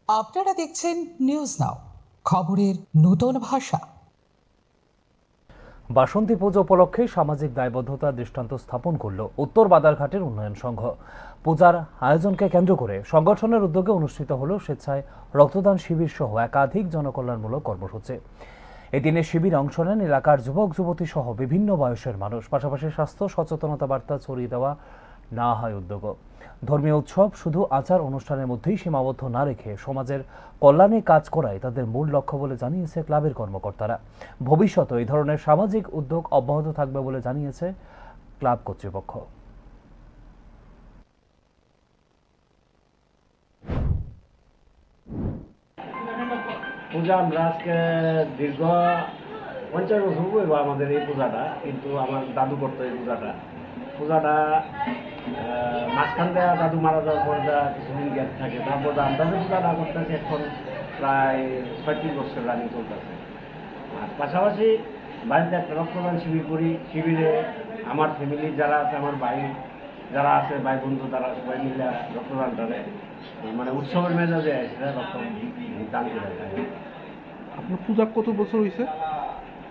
আপনারা দেখছেন news now, খবরের নতুন ভাষা। বাসন্তী পুজো উপলক্ষে সামাজিক দায়বদ্ধতা দৃষ্টান্ত স্থাপন করল উত্তর বাদারঘাটের উন্নয়ন সংঘ। পূজার আয়োজনকে কেন্দ্র করে সংগঠনের উদ্যোগে অনুষ্ঠিত হল স্বেচ্ছায় রক্তদান শিবির সহ একাধিক জনকল্যাণমূলক কর্মসূচি। এদিনে শিবিরে অংশ নেন এলাকার যুবক যুবতী সহ বিভিন্ন বয়সের মানুষ। পাশাপাশি স্বাস্থ্য সচেতনতা বার্তা ছড়িয়ে দেওয়া না হয় উদ্যোগও। ধর্মীয় উৎসব শুধু আচার অনুষ্ঠানের মধ্যেই সীমাবদ্ধ না রেখে সমাজের কল্যাণে কাজ করাই তাদের মূল লক্ষ্য বলে জানিয়েছে ক্লাবের কর্মকর্তারা। ভবিষ্যতে এই ধরনের সামাজিক উদ্যোগ অব্যাহত থাকবে বলে জানিয়েছে ক্লাব কর্তৃপক্ষ। পূজা আমরা আজকে দীর্ঘ 50 বছর হইব আমাদের এই পূজাটা, কিন্তু আমার দাদু করতো এই পূজাটা মাঝখান দেওয়া দাদু মারা যাওয়ার পর যা কিছুদিন গ্যাপ থাকে, তারপর আমরা যে পূজাটা করতেছি এখন প্রায় 36 বছর রানিং চলতেছে। আর পাশাপাশি বাড়িতে একটা রক্তদান শিবির করি। শিবিরে আমার ফ্যামিলি যারা আছে, আমার ভাই যারা আছে, ভাই বন্ধু, তারা সবাই মিলে রক্তদানটা মানে উৎসবের মেজাজে সেটা রক্ত দান করে থাকে। আপনার পূজা কত বছর হয়েছে?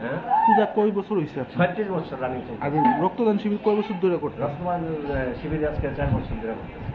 হ্যাঁ, পূজা কয় বছর হয়েছে? 36 বছর রানিং চলছে। আর রক্তদান শিবির কয় বছর ধরে করতে? রক্তদান শিবির আজকে 4 বছর ধরে করতেছে।